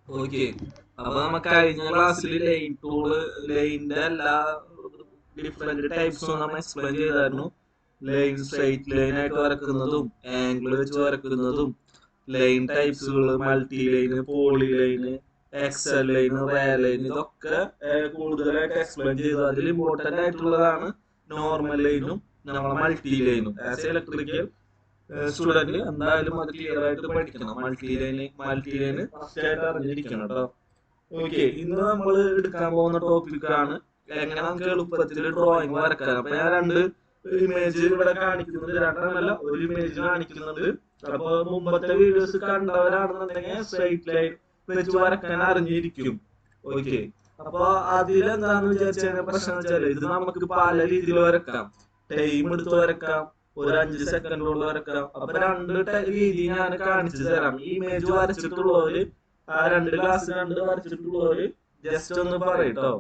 Okay. അപ്പൊ നമ്മ കഴിഞ്ഞ ക്ലാസ്സിൽ ലൈൻ ടൂള് ലൈനിന്റെ എല്ലാ ഡിഫറെന്റ് ടൈപ്സും നമ്മൾ എക്സ്പ്ലെയിൻ ചെയ്തായിരുന്നു. ലൈൻ സ്ട്രെയിറ്റ് ലൈൻ ആയിട്ട് വരക്കുന്നതും ആംഗിൾ വെച്ച് വരക്കുന്നതും ലൈൻ ടൈപ്സുകൾ multiline poly line xline ray line ഇതൊക്കെ കൂടുതലായിട്ട് എക്സ്പ്ലെയിൻ ചെയ്തു. അതിൽ ഇമ്പോർട്ടന്റ് ആയിട്ടുള്ളതാണ് നോർമൽ ലൈനും നമ്മളെ മൾട്ടി ലൈനും. ആസ് ഇലക്ട്രിക്കൽ സ്റ്റുഡന്റ് എന്തായാലും അത് ക്ലിയർ ആയിട്ട് പഠിക്കണം. മൾട്ടി ലൈന് ഫസ്റ്റ് ആയിട്ട് അറിഞ്ഞിരിക്കണം കേട്ടോ. ഓക്കെ, ഇന്ന് നമ്മൾ എടുക്കാൻ പോകുന്ന ടോപ്പിക്കാണ് എങ്ങനെ നമുക്ക് എളുപ്പത്തിൽ ഡ്രോയിങ് വരക്കാൻ. അപ്പൊ ഞാൻ രണ്ട് ഇമേജ് ഇവിടെ കാണിക്കുന്നുണ്ട്, രണ്ടെണ്ണമല്ല ഒരു ഇമേജ് കാണിക്കുന്നുണ്ട്. അപ്പൊ മുമ്പത്തെ വീഡിയോസ് കണ്ടവരാണെന്നുണ്ടെങ്കിൽ സ്ട്രൈറ്റ് ലൈൻ വെച്ച് വരക്കാൻ അറിഞ്ഞിരിക്കും. ഓക്കെ, അപ്പൊ അതിലെന്താന്ന് വിചാരിച്ച പ്രശ്നം വെച്ചാല് ഇത് നമുക്ക് പല രീതിയിൽ വരക്കാം. ടൈം എടുത്ത് വരക്കാം, ഒരു 5 സെക്കൻഡ് കൊണ്ട് വരക്കാം. അപ്പൊ രണ്ട് രീതി ഞാൻ കാണിച്ചു തരാം. ഈ ഇമേജ് വരച്ചിട്ടുള്ളവര് ആ രണ്ട് ക്ലാസ് കണ്ട് വരച്ചിട്ടുള്ളവര് ജസ്റ്റ് ഒന്ന് പറയട്ടോ.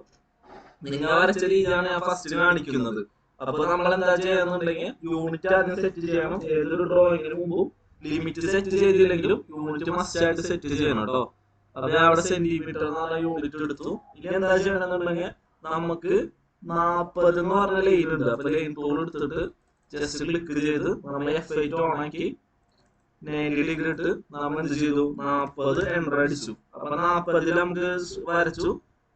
നിങ്ങൾ വരച്ച രീതിയാണ് ഞാൻ ഫസ്റ്റ് കാണിക്കുന്നത്. അപ്പൊ നമ്മൾ എന്താ ചെയ്യാന്നുണ്ടെങ്കിൽ യൂണിറ്റ് ആദ്യം സെറ്റ് ചെയ്യണം. ഏതൊരു ഡ്രോയിങ്ങിന് മുമ്പും ലിമിറ്റ് സെറ്റ് ചെയ്തില്ലെങ്കിലും യൂണിറ്റ് മസ്റ്റ് ആയിട്ട് സെറ്റ് ചെയ്യണം കേട്ടോ. അപ്പൊ ഞാൻ അവിടെ സെന്റിമീറ്റർ എന്ന് പറഞ്ഞ യൂണിറ്റ് എടുത്തു. ഇനി എന്താ ചെയ്യണമെന്നുണ്ടെങ്കിൽ നമുക്ക് 40 എന്ന് പറഞ്ഞ ലൈൻ ഉണ്ട്. അപ്പൊ ലൈൻ ടൂൾ എടുത്തിട്ട് ജസ്റ്റ് ക്ലിക്ക് ചെയ്ത് നമ്മൾ F8 ഓൺ ആക്കി 90 ഡിഗ്രി ഇട്ട് നമ്മൾ എന്ത് ചെയ്തു, 40 എൻ്റർ അടിച്ചു. അപ്പൊ 40 നമുക്ക് വരച്ചു.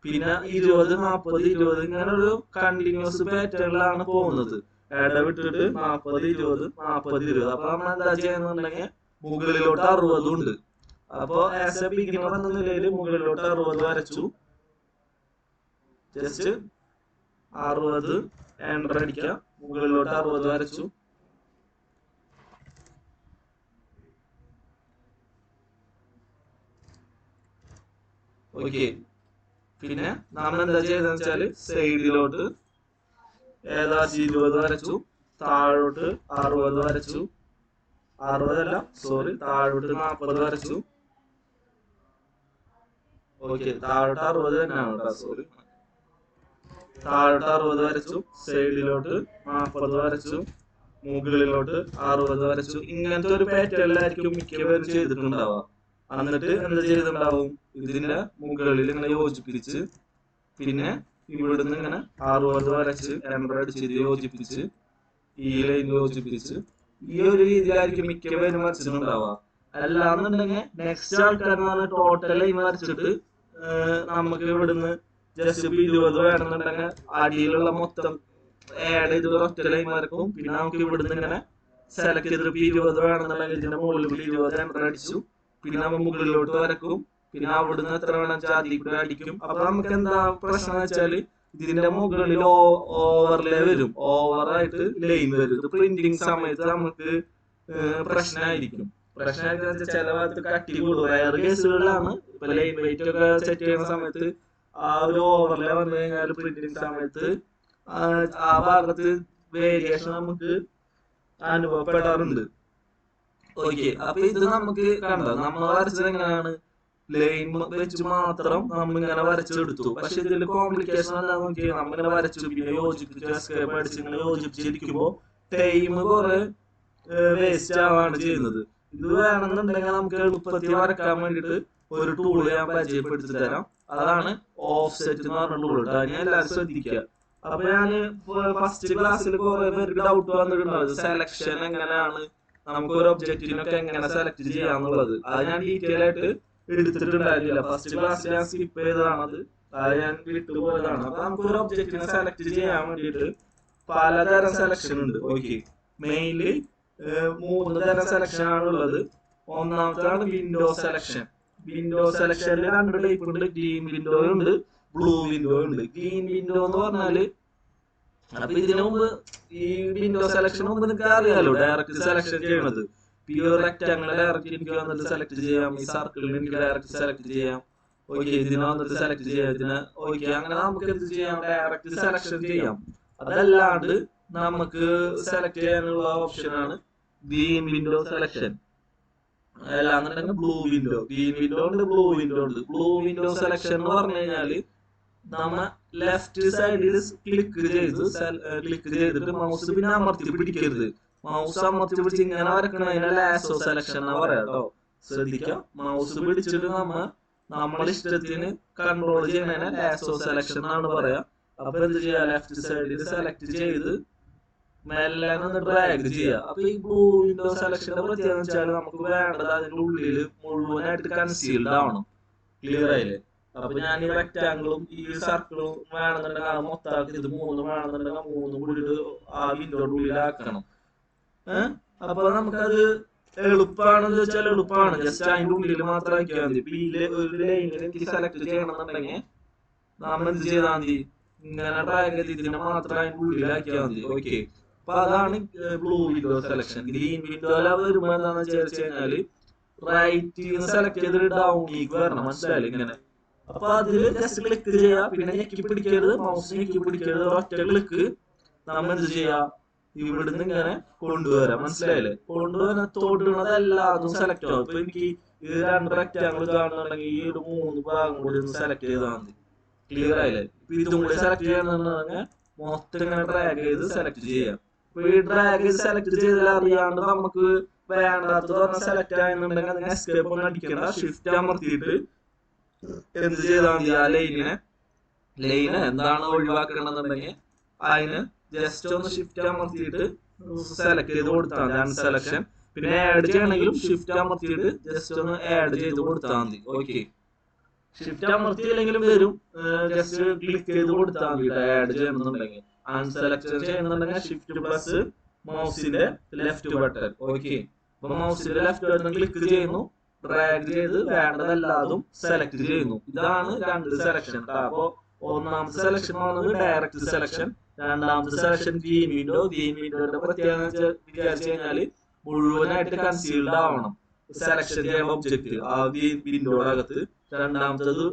പിന്നെ 20 40 20 ഇങ്ങനെ ഒരു കണ്ടിന്യൂസ് പാറ്റേണിലാണ് പോകുന്നത്. ഇടവിട്ടിട്ട് 40 20 40 20. അപ്പൊ നമ്മൾ എന്താ ചെയ്യുന്നുണ്ടെങ്കിൽ മുകളിലോട്ട് 60 ഉണ്ട്. അപ്പൊ ആസ് എ ബിഗിനർ എന്ന നിലയിൽ മുകളിലോട്ട് 60 വരച്ചു. ജസ്റ്റ് 60 എൻ്റർ അടിക്കുക. മുകളിലോട്ട് 60 വരച്ചു. ഓക്കെ, പിന്നെ നമ്മൾ എന്താ ചെയ്തെന്ന് വെച്ചാല് സൈഡിലോട്ട് ഏകദേശം 20 വരച്ചു, താഴോട്ട് 60 വരച്ചു, 60 അല്ല സോറി, താഴോട്ട് 40 വരച്ചു. ഓക്കെ, താഴോട്ട് 60 തന്നെയാണ് കേട്ടോ, സോറി. താഴോട്ട് 60 വരച്ചു, സൈഡിലോട്ട് 40 വരച്ചു, മുകളിലോട്ട് 60 വരച്ചു. ഇങ്ങനത്തെ ഒരു പാറ്റേണിലായിരിക്കും മിക്കവരും ചെയ്തിട്ടുണ്ടാവുക. എന്നിട്ട് എന്ത് ചെയ്തിട്ടുണ്ടാവും, ഇതിന്റെ മുകളിൽ ഇങ്ങനെ യോജിപ്പിച്ച് പിന്നെ ഇവിടുന്ന് ഇങ്ങനെ 60 വരച്ച് എൻ്റർ അടിച്ച് ഇത് യോജിപ്പിച്ച് ഈ ലൈൻ യോജിപ്പിച്ച് ഈ ഒരു രീതിയിലായിരിക്കും മിക്കവരും വരച്ചിട്ടുണ്ടാവുക. അല്ലാന്നുണ്ടെങ്കിൽ നെക്സ്റ്റ് ആൾക്കാർ ടോട്ടൽ ലൈൻ വരച്ചിട്ട് നമുക്ക് ഇവിടുന്ന് ജസ്റ്റ് 20 വേണമെന്നുണ്ടെങ്കിൽ അടിയിലുള്ള മൊത്തം ആഡ് ചെയ്ത് ഒറ്റ ലൈൻ വരക്കും. പിന്നെ നമുക്ക് ഇവിടുന്ന് ഇങ്ങനെ സെലക്ട് ചെയ്തിട്ട് 20 വേണമെന്നുണ്ടെങ്കിൽ ഇതിന്റെ മുകളിൽ 20 എൻ്റർ അടിച്ചു. പിന്നെ നമ്മൾ മുകളിലോട്ട് വരക്കും. പിന്നെ അവിടുന്ന് എത്ര വേണം വെച്ചാൽ അതിൽ കൂടെ അടിക്കും. അപ്പൊ നമുക്ക് എന്താ പ്രശ്നം എന്ന് വെച്ചാല് ഇതിന്റെ മുകളിൽ ഓവർലേ വരും, ഓവറായിട്ട് ലൈൻ വരും. ഇത് പ്രിന്റിങ് സമയത്ത് നമുക്ക് പ്രശ്നമായിരിക്കും. പ്രശ്നമായിട്ട് ചില ഭാഗത്ത് കട്ടി കൂടും. റയർ കേസുകളിലാണ് ഇപ്പൊ ലൈൻ വെയിറ്റ് ഒക്കെ സെറ്റ് ചെയ്യുന്ന സമയത്ത് ആ ഒരു ഓവർലേ വന്നു കഴിഞ്ഞാൽ പ്രിന്റിങ് സമയത്ത് ആ ഭാഗത്ത് വേരിയേഷൻ നമുക്ക് അനുഭവപ്പെടാറുണ്ട്. ഓക്കെ, അപ്പൊ ഇത് നമുക്ക് കണ്ടോ, നമ്മൾ വരച്ചത് എങ്ങനെയാണ്, ലൈൻ വെച്ച് മാത്രം നമ്മൾ ഇങ്ങനെ വരച്ചെടുത്തു. പക്ഷെ ഇതിൽ കോംപ്ലിക്കേഷൻ എന്താന്ന് നോക്കിയാൽ നമ്മളിങ്ങനെ വരച്ചു പിന്നെ യോജിപ്പിച്ചു എസ്കേപ്പ് അടിച്ച് ഇങ്ങനെ യോജിപ്പിച്ചിരിക്കുമ്പോ ടൈം കുറെ വേസ്റ്റ് ആവാണ് ചെയ്യുന്നത്. ഇത് വേണമെന്നുണ്ടെങ്കിൽ നമുക്ക് എളുപ്പത്തിൽ വരക്കാൻ വേണ്ടിയിട്ട് ഒരു ടൂൾ ഞാൻ പരിചയപ്പെടുത്തി തരാം. അതാണ് ഓഫ്സെറ്റ് എന്ന് പറഞ്ഞ ടൂൾ. ഞാൻ എല്ലാവരും ശ്രദ്ധിക്കുക. അപ്പൊ ഞാൻ ഫസ്റ്റ് ക്ലാസ്സിൽ കുറെ പേർക്ക് ഡൗട്ട് വന്നിട്ടുണ്ടാവും സെലക്ഷൻ എങ്ങനെയാണ്, നമുക്ക് ഒരു ഒബ്ജക്റ്റിനൊക്കെ എങ്ങനെ സെലക്ട് ചെയ്യാന്നുള്ളത്. അത് ഞാൻ ഡീറ്റെയിൽ ആയിട്ട് എടുത്തിട്ടുണ്ടായിരുന്നില്ല. ഫസ്റ്റ് ക്ലാസ്സിൽ ഞാൻ സ്കിപ്പ് ചെയ്തതാണ്. അത് ഞാൻ വിട്ടുപോയതാണ്. അപ്പൊ നമുക്ക് ഒരു ഒബ്ജക്റ്റിനെ സെലക്ട് ചെയ്യാൻ വേണ്ടിയിട്ട് പലതരം സെലക്ഷൻ ഉണ്ട്. ഓക്കെ, മെയിൻലി 3 തരം സെലക്ഷൻ ആണുള്ളത്. ഒന്നാമത്താണ് വിൻഡോ സെലക്ഷൻ. വിൻഡോ സെലക്ഷനിൽ 2 ടൈപ്പ് ഉണ്ട്. ഗ്രീൻ വിൻഡോ ഉണ്ട്, ബ്ലൂ വിൻഡോ ഉണ്ട്. ഗ്രീൻ വിൻഡോ എന്ന് പറഞ്ഞാല്, അപ്പൊ ഇതിനു മുമ്പ് ഈ വിൻഡോ സെലക്ഷൻ മുമ്പ് നിങ്ങൾക്ക് അറിയാലോ, ഡയറക്റ്റ് സെലക്ഷൻ ചെയ്യണത്. ഈ ഒരു റെക്ടാങ്കിൾ ഡയറക്റ്റ് എനിക്ക് വന്നിട്ട് സെലക്ട് ചെയ്യാം, ഈ സർക്കിളിൽ എനിക്ക് ഡയറക്റ്റ് സെലക്ട് ചെയ്യാം. ഓക്കെ, ഇതിനെ വന്നിട്ട് സെലക്ട് ചെയ്യാം, ഇതിനെ ഓക്കെ, അങ്ങനെ നമുക്ക് എന്ത് ചെയ്യാം, ഡയറക്റ്റ് സെലക്ഷൻ ചെയ്യാം. അതല്ലാണ്ട് നമുക്ക് സെലക്ട് ചെയ്യാനുള്ള ഓപ്ഷനാണ് ഗ്രീൻ വിൻഡോ സെലക്ഷൻ. അല്ലാന്നുണ്ടെങ്കിൽ ബ്ലൂ വിൻഡോ. ഗ്രീൻ വിൻഡോ ഉണ്ട്, ബ്ലൂ വിൻഡോ ഉണ്ട്. ബ്ലൂ വിൻഡോ സെലക്ഷൻ എന്ന് പറഞ്ഞു കഴിഞ്ഞാല് നമ്മ ലെഫ്റ്റ് സൈഡിൽ ക്ലിക്ക് ചെയ്തിട്ട് മൗസ് പിന്നെ അമർത്തി പിടിക്കരുത്. മൗസ് അമർത്തി പിടിച്ച് ഇങ്ങനെ വരക്കണതിനെ ലാസോ സെലക്ഷൻ എന്നാ പറയാ കേട്ടോ. ശ്രദ്ധിക്കാം, മൗസ് പിടിച്ചിട്ട് നമ്മ നമ്മളെ ഇഷ്ടത്തിന് കൺട്രോൾ ചെയ്യുന്നതിനെ ലാസോ സെലക്ഷൻ എന്നാണ് പറയാ. അപ്പൊ എന്ത് ചെയ്യാ, ലെഫ്റ്റ് സൈഡിൽ സെലക്ട് ചെയ്ത് മെല്ലെ ഒന്ന് ഡ്രാഗ് ചെയ്യാം. അപ്പൊ ഈ ബ്ലൂ വിൻഡോ സെലക്ഷന്റെ പ്രത്യേകത വെച്ചാൽ നമുക്ക് വേണ്ടത് അതിന്റെ ഉള്ളിൽ മുഴുവനായിട്ട് കൺസീൽഡ് ആവണം. ക്ലിയർ ആയില്ലേ? അപ്പൊ ഞാൻ ഈ റെക്ടാങ്കിളും ഈ സർക്കിളും വേണമെന്നുണ്ടെങ്കിൽ അത് മൊത്തമാക്കി, ഇത് മൂന്നും വേണമെന്നുണ്ടെങ്കിൽ മൂന്നും കൂടിയിട്ട് ആ വിൻഡോയുടെ ഉള്ളിലാക്കണം. അപ്പൊ നമുക്കത് എളുപ്പമാണെന്ന് വെച്ചാൽ എളുപ്പമാണ്. ജസ്റ്റ് അതിന്റെ ഉള്ളിൽ മാത്രം ആക്കിയാൽ മതി. ഇപ്പൊ ഒരു ലൈനിൽ എനിക്ക് സെലക്ട് ചെയ്യണമെന്നുണ്ടെങ്കിൽ നമ്മൾ എന്ത് ചെയ്താൽ മതി, ഇങ്ങനെ ഡ്രാഗ് ചെയ്ത് ഇതിനെ മാത്രം അതിന്റെ ഉള്ളിലാക്കിയാൽ മതി. ഓക്കെ, അപ്പൊ അതാണ് ബ്ലൂ വിൻഡോ സെലക്ഷൻ. ഗ്രീൻ വിൻഡോയില വരുമ്പോ എന്താന്ന് വെച്ച് കഴിഞ്ഞാല് റൈറ്റ് സെലക്ട് ചെയ്തിട്ട് ഡൗണിലേക്ക് വരണം. മനസ്സിലായില്ലേ? ഇങ്ങനെ. അപ്പൊ അതില് ജസ്റ്റ് ക്ലിക്ക് ചെയ്യാ, പിന്നെ ഞെക്കി പിടിക്കരുത്, മൗസ് ഞെക്കി പിടിക്കരുത്, ഒറ്റ ക്ലിക്ക് നമ്മൾ എന്ത് ചെയ്യാ, ഇവിടുന്ന് ഇങ്ങനെ കൊണ്ടുവരാം. മനസ്സിലായില്ലേ? കൊണ്ടുവരാൻ തൊടുന്നതെല്ലാതും സെലക്ട് ആവും. ഇപ്പൊ എനിക്ക് ഈ 2 റെക്ടാങ്കിൾ കാണുന്നുണ്ടെങ്കിൽ ഈ ഒരു 3 ഭാഗം കൂടി ഒന്ന് സെലക്ട് ചെയ്താൽ മതി. ക്ലിയർ ആയില്ലേ? ഇപ്പൊ ഇതും കൂടി സെലക്ട് ചെയ്യണമെന്നുണ്ടെങ്കിൽ മൊത്തം ഇങ്ങനെ ഡ്രാഗ് ചെയ്ത് സെലക്ട് ചെയ്യാം. ഇപ്പൊ ഈ ഡ്രാഗ് ചെയ്ത് സെലക്ട് ചെയ്താൽ അറിയാണ്ട് നമുക്ക് വേണ്ടാത്തത് സെലക്ട് ആയെന്നുണ്ടെങ്കിൽ അതിന് എസ്കേപ്പ് ഒന്നും അടിക്കണ്ട. ഷിഫ്റ്റ് അമർത്തിയിട്ട് എന്ത് ചെയ്താൽ മതി, ആ ലൈന് എന്താണ് ഒഴിവാക്കണമെന്നുണ്ടെങ്കിൽ അതിന് ജസ്റ്റ് ഒന്ന് ഷിഫ്റ്റ് അമർത്തിയിട്ട് സെലക്ട് ചെയ്ത് കൊടുത്താൽ മതി, അൺസെലക്ഷൻ. പിന്നെ ആഡ് ചെയ്യണമെങ്കിലും ഷിഫ്റ്റ് അമർത്തിയിട്ട് ജസ്റ്റ് ഒന്ന് ആഡ് ചെയ്ത് കൊടുത്താൽ മതി. ഓക്കെ, ഷിഫ്റ്റ് അമർത്തിയില്ലെങ്കിലും വരും, ജസ്റ്റ് ക്ലിക്ക് ചെയ്ത് കൊടുത്താൽ മതി ആഡ് ചെയ്യണമെന്നുണ്ടെങ്കിൽ. അൺസെലക്ഷൻ ചെയ്യുന്നുണ്ടെങ്കിൽ ഷിഫ്റ്റ് പ്ലസ് മൗസിന്റെ ലെഫ്റ്റ് ബട്ടൺ. ഓക്കെ, അപ്പൊ മൗസിന്റെ ലെഫ്റ്റ് ബട്ടൺ ക്ലിക്ക് ചെയ്യുന്നു, ഡ്രാഗ് ചെയ്ത് വേണ്ടതെല്ലാതും സെലക്ട് ചെയ്യുന്നു. ഇതാണ് 2 സെലക്ഷൻ. അപ്പൊ ഒന്നാമത്തെ സെലക്ഷൻ വന്നത് ഡയറക്റ്റ് സെലക്ഷൻ, രണ്ടാമത്തെ സെലക്ഷൻ ഗ്രീൻ വിൻഡോ. ഗ്രീൻ വിൻഡോയുടെ പ്രത്യേകത വിചാരിച്ചു കഴിഞ്ഞാല് മുഴുവനായിട്ട് കൺസീൽഡ് ആവണം സെലക്ഷൻ ചെയ്യേണ്ട ഒബ്ജക്റ്റ് ആ വിൻഡോയുടെ അകത്ത്. രണ്ടാമത്തത്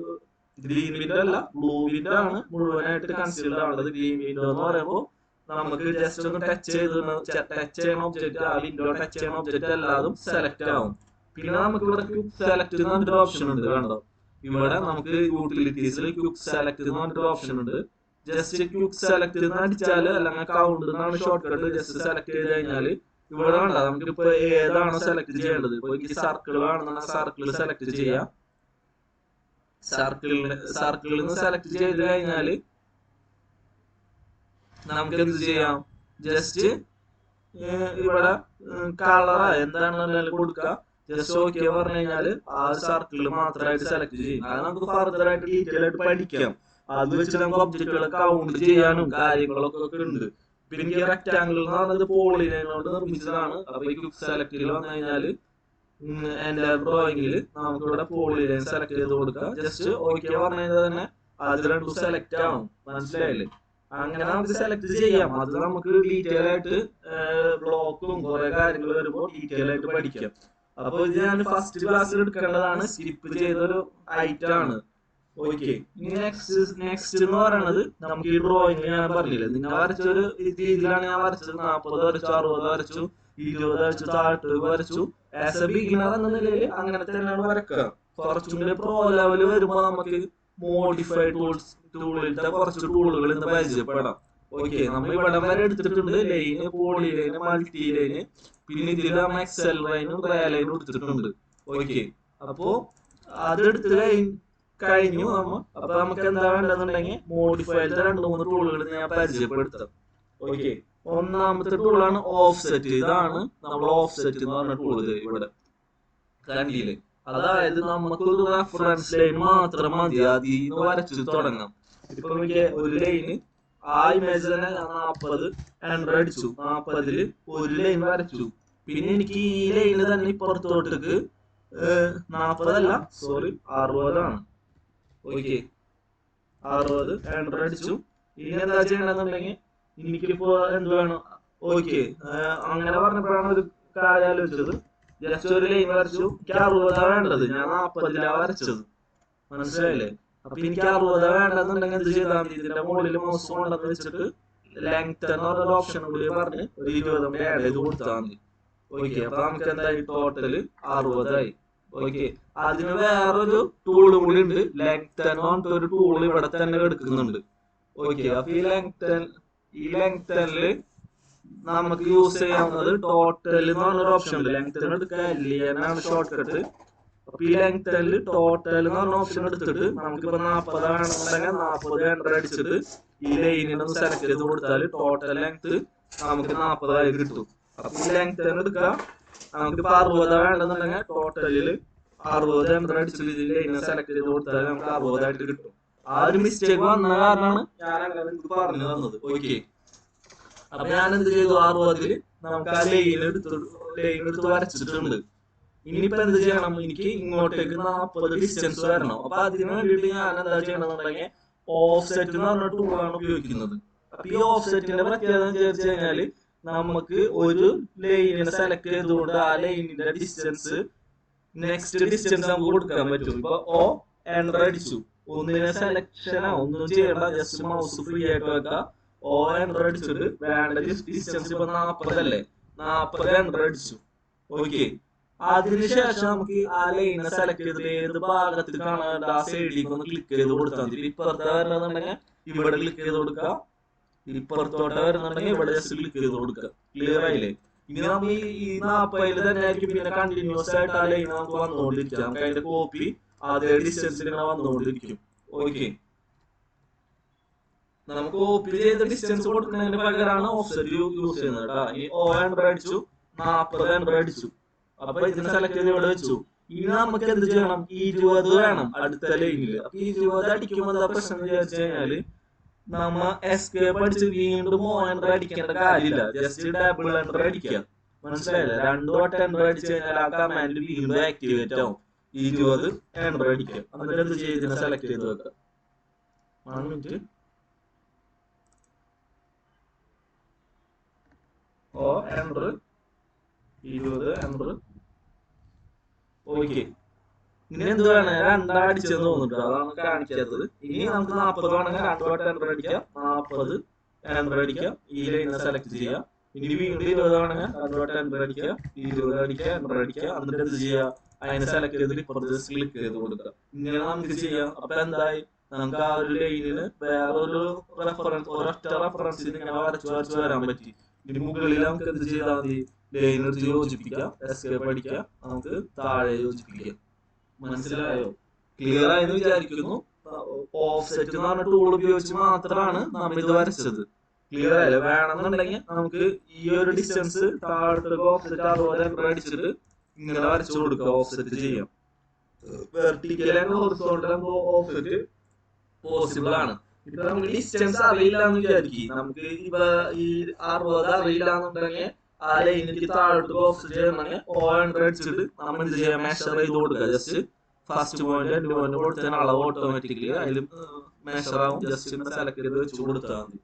ഗ്രീൻ വിൻഡോ അല്ല, ബ്ലൂ വിൻഡോ ആണ് മുഴുവനായിട്ട് കൺസീൽഡ് ആവേണ്ടത്. ഗ്രീൻ വിൻഡോ എന്ന് പറയുമ്പോൾ നമുക്ക് ജസ്റ്റ് ഒന്ന് ടച്ച് ചെയ്യണ ഒബ്ജക്റ്റ്, ആ വിൻഡോ ടച്ച് ചെയ്യണ ഒബ്ജക്റ്റ് എല്ലാതും സെലക്ട് ആവും. പിന്നെ നമുക്ക് ഇവിടെ ക്വിക്ക് സെലക്ട് എന്ന് പറഞ്ഞൊരു ഓപ്ഷൻ ഉണ്ട്, കണ്ടോ? ഇവിടെ നമുക്ക് യൂട്ടിലിറ്റീസിൽ ക്വിക്ക് സെലക്ട് എന്ന് പറഞ്ഞൊരു ഓപ്ഷൻ ഉണ്ട്. ജസ്റ്റ് ക്വിക്ക് സെലക്ട് എന്ന് അടിച്ചാല്, അല്ലെങ്കിൽ കൗണ്ട് എന്നാണ് ഷോർട്ട് കട്ട്, ജസ്റ്റ് സെലക്ട് ചെയ്ത് കഴിഞ്ഞാല് ഇവിടെ കണ്ട നമുക്കിപ്പോ ഏതാണോ സെലക്ട് ചെയ്യേണ്ടത്. ഇപ്പൊ എനിക്ക് സർക്കിൾ വേണമെന്നുണ്ടെങ്കിൽ സർക്കിൾ സെലക്ട് ചെയ്യാം. സർക്കിളിൽ നിന്ന് സെലക്ട് ചെയ്ത് കഴിഞ്ഞാല് നമുക്ക് എന്ത് ചെയ്യാം, ജസ്റ്റ് ഇവിടെ കളറാ എന്താണെന്ന് കൊടുക്കുക. ജസ്റ്റ് ഓക്കെ പറഞ്ഞു കഴിഞ്ഞാല് ആ സർക്കിൾ മാത്രമായിട്ട് സെലക്ട് ചെയ്യും. അത് നമുക്ക് ഫർദർ ആയിട്ട് ഡീറ്റെയിൽ ആയിട്ട് പഠിക്കാം. അത് വെച്ച് നമുക്ക് ഒബ്ജക്റ്റുകളെ കൗണ്ട് ചെയ്യാനും കാര്യങ്ങളൊക്കെ ഉണ്ട്. പിന്നെ എനിക്ക് റെക്ടാങ്കിൾ എന്ന് പറഞ്ഞത് പോളിനോട് നിർമ്മിച്ചതാണ്. അപ്പൊ ഈ ക്വിക്ക് സെലക്ടിൽ വന്നു കഴിഞ്ഞാല് എന്റെ ഡ്രോയിങ്ങിൽ നമുക്ക് ഇവിടെ പോളിലൈൻ സെലക്ട് ചെയ്ത് കൊടുക്കുക. ജസ്റ്റ് ഓക്കെ പറഞ്ഞു കഴിഞ്ഞാൽ തന്നെ അത് 2 സെലക്ട് ആവും. മനസ്സിലായില്ലേ? അങ്ങനെ നമുക്ക് സെലക്ട് ചെയ്യാം. അത് നമുക്ക് ഡീറ്റെയിൽ ആയിട്ട് ബ്ലോക്കും കുറെ കാര്യങ്ങൾ വരുമ്പോൾ ഡീറ്റെയിൽ ആയിട്ട് പഠിക്കാം. അപ്പൊ ഇത് ഞാൻ ഫസ്റ്റ് ക്ലാസ്സിൽ എടുക്കേണ്ടതാണ്, സ്കിപ്പ് ചെയ്തൊരു ഐറ്റം ആണ്. ഓക്കെ, നെക്സ്റ്റ് എന്ന് പറയുന്നത് നമുക്ക് ഈ ഡ്രോയിങ് ഞാൻ പറഞ്ഞില്ലേ, നിങ്ങൾ വരച്ചൊരു രീതിയിലാണ് ഞാൻ വരച്ചത്. 40 വരച്ചു, 60 വരച്ചു, 20 വരച്ചു, 30 വരച്ചു. ആസ് എ ബിഗിനർ എന്ന നിലയിൽ അങ്ങനെ തന്നെയാണ് വരക്കുക. കുറച്ചും കൂടി പ്രോ ലെവൽ വരുമ്പോൾ നമുക്ക് മോഡിഫൈ ടൂളിലത്തെ കുറച്ച് ടൂളുകൾ ഇന്ന് പരിചയപ്പെടാം. ഓക്കെ, നമ്മൾ ഇവിടെ വരെ എടുത്തിട്ടുണ്ട് line, poly line, multi line, പിന്നെ ഇതിൽ നമ്മൾ എക്സൽ ലൈനും റേ ലൈനും എടുത്തിട്ടുണ്ട്. ഓക്കെ, അപ്പോ അതെടുത്ത് കഴിഞ്ഞു നമ്മ. അപ്പൊ നമുക്ക് എന്താ വേണ്ടതെന്നുണ്ടെങ്കിൽ മോഡിഫൈയിലത്തെ 2-3 ടൂളുകൾ ഞാൻ പരിചയപ്പെടുത്താം. ഓക്കെ, ഒന്നാമത്തെ ടൂളാണ് ഓഫ്സെറ്റ്. ഇതാണ് നമ്മൾ ഓഫ്സെറ്റ് എന്ന് പറഞ്ഞ ടൂള് ഇവിടെ കണ്ടില്ലേ. അതായത് നമുക്കൊരു റെഫറൻസ് ലൈൻ മാത്രം മതി, അതിന്ന് വരച്ചു തുടങ്ങാം. ഇപ്പൊ എനിക്ക് ഒരു ലൈന് ആ ഇമേജ് തന്നെ 40 എൻ്റർ അടിച്ചു, 40-ല് ഒരു ലൈൻ വരച്ചു. പിന്നെ എനിക്ക് ഈ ലൈന് തന്നെ ഇപ്പുറത്തോട്ടേക്ക് 40 അല്ല, സോറി 60 ആണ്. ഓക്കെ, 60 എൻ്റർ അടിച്ചു. ഇനി എന്താ ചെയ്യണമെന്നുണ്ടെങ്കിൽ എനിക്കിപ്പോ എന്ത് വേണം. ഓക്കെ, അങ്ങനെ പറഞ്ഞപ്പോഴാണ് ഒരു കാര്യം ആലോചിച്ചത്. ജസ്റ്റ് ഒരു ലൈൻ വരച്ചു. എനിക്ക് 60 വേണ്ടത്, ഞാൻ 40-ലാ വരച്ചത്. മനസ്സിലായില്ലേ? അപ്പൊ എനിക്ക് 60 വേണ്ടെന്നുണ്ടെങ്കിൽ എന്ത് ചെയ്താൽ മതി, ഇതിന്റെ മുകളിൽ മൗസ് കൊണ്ടെന്ന് വെച്ചിട്ട് ലെങ്ത് എന്ന് പറഞ്ഞ ഓപ്ഷൻ കൂടി പറഞ്ഞ് ഒരു 20 കൂടി ആഡ് ചെയ്ത് കൊടുത്താൽ മതി. ഓക്കെ, അപ്പൊ നമുക്ക് എന്തായി, ടോട്ടല് 60 ആയി. ഓക്കെ, അതിന് വേറൊരു ടൂള് കൂടി ഉണ്ട്, ലെങ്ത് എന്ന് പറഞ്ഞിട്ട് ഒരു ടൂൾ ഇവിടെ തന്നെ എടുക്കുന്നുണ്ട്. ഓക്കെ, അപ്പൊ ഈ ലെങ്തനില് നമുക്ക് യൂസ് ചെയ്യാവുന്നത് ടോട്ടൽ എന്ന് പറഞ്ഞൊരു ഓപ്ഷൻ ഉണ്ട്. ലെങ്ത്തിന് എടുക്കുക, LN ആണ് ഷോർട്ട് കട്ട്. അപ്പൊ ഈ ലെങ്ത്തിൽ ടോട്ടൽ എന്ന് പറഞ്ഞ ഓപ്ഷൻ എടുത്തിട്ട് നമുക്കിപ്പോ 40 വേണമെന്നുണ്ടെങ്കിൽ 40 എൻ്റർ അടിച്ചിട്ട് ഈ ലൈനിനൊന്ന് സെലക്ട് ചെയ്ത് കൊടുത്താൽ ടോട്ടൽ ലെങ്ത് നമുക്ക് 40 ആയി കിട്ടും. അപ്പൊ ഈ ലെങ്ത് എടുക്കുക. നമുക്കിപ്പോ 60 വേണമെന്നുണ്ടെങ്കിൽ ടോട്ടലില് 60 എൻ്റർ അടിച്ചിട്ട് ഈ ലൈനിനെ സെലക്ട് ചെയ്ത് കൊടുത്താൽ നമുക്ക് 60 ആയിട്ട് കിട്ടും. ആ ഒരു മിസ്റ്റേക്ക് വന്ന കാരണമാണ് ഞാൻ അങ്ങനെ നിങ്ങൾക്ക് പറഞ്ഞു തന്നത്. ഓക്കെ, അപ്പൊ ഞാൻ എന്ത് ചെയ്തു, 60 നമുക്ക് ആ ലൈൻ എടുത്ത് വരച്ചിട്ടുണ്ട്. ഇനിയിപ്പോ എന്ത് ചെയ്യണം, എനിക്ക് ഇങ്ങോട്ടേക്ക് 40 ഡിസ്റ്റൻസ് വരണം. അപ്പൊ അതിന് വേണ്ടിയിട്ട് ഞാൻ എന്താ ചെയ്യണമെന്നുണ്ടെങ്കിൽ ഓഫ് സെറ്റ് എന്ന് പറഞ്ഞ ടൂളാണ് ഉപയോഗിക്കുന്നത്. അപ്പൊ ഈ ഓഫ് സെറ്റിന്റെ പ്രത്യേകത എന്ന് വിചാരിച്ചു കഴിഞ്ഞാല് നമുക്ക് ഒരു ലൈനിനെ സെലക്ട് ചെയ്തുകൊണ്ട് ആ ലൈനിന്റെ ഡിസ്റ്റൻസ് നെക്സ്റ്റ് ഡിസ്റ്റൻസ് നമുക്ക് കൊടുക്കാൻ പറ്റും. ഇപ്പൊ ഓ എൻ്റർ അടിച്ചു, ഒന്നിനെ സെലക്ഷനോ ഒന്നും ചെയ്യണ്ട, ജസ്റ്റ് മൗസ് ഫ്രീ ആയിട്ട് വെക്കാം. ഓ എൻ്റർ അടിച്ചിട്ട് വേണ്ട ഡിസ്റ്റൻസ് ഇപ്പൊ 40 അല്ലേ, 40 എൻ്റർ അടിച്ചു. ഓക്കെ, അതിനുശേഷം നമുക്ക് ആ ലൈനെ സെലക്ട് ചെയ്തിട്ട് ഏത് ഭാഗത്ത് കാണാൻ ആ സൈഡിലേക്ക് ഒന്ന് ക്ലിക്ക് ചെയ്ത് കൊടുത്താൽ മതി. ഇപ്പുറത്തെ വരണമെന്നുണ്ടെങ്കിൽ ഇവിടെ ക്ലിക്ക് ചെയ്ത് കൊടുക്കുക, ഇപ്പുറത്തോട്ട് വരുന്നുണ്ടെങ്കിൽ ഇവിടെ ജസ്റ്റ് ക്ലിക്ക് ചെയ്ത് കൊടുക്കുക. ക്ലിയർ ആയില്ലേ? ഇനി നമ്മൾ ഈ 40 തന്നെ ആയിരിക്കും പിന്നെ കണ്ടിന്യൂസ് ആയിട്ട് ആ ലൈൻ നമുക്ക് വന്നുകൊണ്ടിരിക്കുക. നമുക്ക് അതിന്റെ കോപ്പി അതേ ഡിസ്റ്റൻസിൽ ഇങ്ങനെ വന്നുകൊണ്ടിരിക്കും. ഓക്കെ, നമുക്ക് കോപ്പി ചെയ്ത ഡിസ്റ്റൻസ് കൊടുക്കുന്നതിന് പകരമാണ് ഓഫ്സെറ്റ് യൂസ് ചെയ്യുന്നത് കേട്ടോ. ഈ ഓ എൻ്റർ അടിച്ചു, 40 എൻ്റർ അടിച്ചു. അപ്പൊ ഇതിനെ സെലക്ട് ചെയ്ത് ഇവിടെ വെച്ചു. ഇനി നമുക്ക് എന്ത് ചെയ്യണം, 20 വേണം അടുത്ത ലൈനില്. അപ്പൊ 20 അടിക്കുമ്പോൾ എന്താ പ്രശ്നം എന്ന് വിചാരിച്ചു കഴിഞ്ഞാല് നമ്മ എസ്കേപ്പ് അടിച്ച് വീണ്ടും ഓ എൻ്റർ അടിക്കേണ്ട കാര്യമില്ല, ജസ്റ്റ് ഡബിൾ എൻ്റർ അടിക്കുക. മനസ്സിലായില്ലേ? 2 വട്ടം എൻ്റർ അടിച്ചു കഴിഞ്ഞാൽ ആ കമാൻഡ് വീണ്ടും ആക്ടിവേറ്റ് ആവും. 20 എൻ്റർ അടിക്കുക. എന്നിട്ട് എന്ത് ചെയ്ത് ഇതിനെ സെലക്ട് ചെയ്ത് വെക്കുക. 1 മിനിറ്റ്. ഓ എൻ്റർ 20 എൻ്റർ. ഓക്കെ, ഇനി എന്ത് വേണം, 2 അടിച്ചെന്ന് തോന്നുന്നുണ്ട്, അതാണ് കാണിക്കാത്തത്. ഇനി നമുക്ക് 40 വേണമെങ്കിൽ 2 വട്ടം എൻ്റർ അടിക്കാം, 40 എൻ്റർ അടിക്കാം, ഈ ലൈനെ സെലക്ട് ചെയ്യാം. ഇനി വീണ്ടും 20 വേണമെങ്കിൽ 2 വട്ടം എൻ്റർ അടിക്കുക, 20 അടിക്കുക, എൻ്റർ അടിക്കുക. എന്നിട്ട് എന്ത് ചെയ്യുക, അതിനെ സെലക്ട് ചെയ്തിട്ട് ഇപ്പുറത്ത് ക്ലിക്ക് ചെയ്ത് കൊടുക്കുക. ഇങ്ങനെ നമുക്ക് ചെയ്യാം. അപ്പൊ എന്തായി, നമുക്ക് ആ ഒരു ലൈനിന് വേറൊരു റെഫറൻസ്, ഒരൊറ്റ റെഫറൻസിൽ ഇങ്ങനെ വരച്ചു വരാൻ പറ്റി. ഇനി മുകളിൽ നമുക്ക് എന്ത് ചെയ്താൽ മതി, ലൈൻ എടുത്ത് യോജിപ്പിക്കാം, എസ്കേപ്പ് അടിക്കുക, നമുക്ക് താഴെ യോജിപ്പിക്കാം. മനസ്സിലായോ? ക്ലിയർ ആയെന്ന് വിചാരിക്കുന്നു. ഓഫ് സെറ്റ് എന്ന് പറഞ്ഞ ടൂൾ ഉപയോഗിച്ച് മാത്രമാണ് നമ്മൾ ഇത് വരച്ചത്. ക്ലിയർ ആയല്ലോ? വേണമെന്നുണ്ടെങ്കിൽ നമുക്ക് ഈ ഒരു ഡിസ്റ്റൻസ് താഴോട്ടേക്ക് ഓഫ് സെറ്റ് 60 എൻ്റർ അടിച്ചിട്ട് ഇങ്ങനെ വരച്ചു കൊടുക്കുക, ഓഫ് സെറ്റ് ചെയ്യാം. Vertical and horizontal of set possible ആണ്. ഇപ്പൊ നമുക്ക് ഡിസ്റ്റൻസ് അറിയില്ല എന്ന് വിചാരിക്കും. നമുക്ക് ഇപ്പൊ ഈ 60 അറിയില്ല എന്നുണ്ടെങ്കിൽ ആ ലൈനിലേക്ക് താഴോട്ട് ഓഫ് സെറ്റ് ചെയ്യണമെങ്കിൽ ഓ എൻ്റർ അടിച്ചിട്ട് നമ്മൾ എന്ത് ചെയ്യാം, മെഷർ ചെയ്ത് കൊടുക്കുക. Just first point end point കൊടുത്തതിന് അളവ് ഓട്ടോമാറ്റിക്കലി അതിൽ മെഷർ ആവും. ജസ്റ്റ് സെലക്ട് ചെയ്ത് വെച്ച് കൊടുത്താൽ മതി.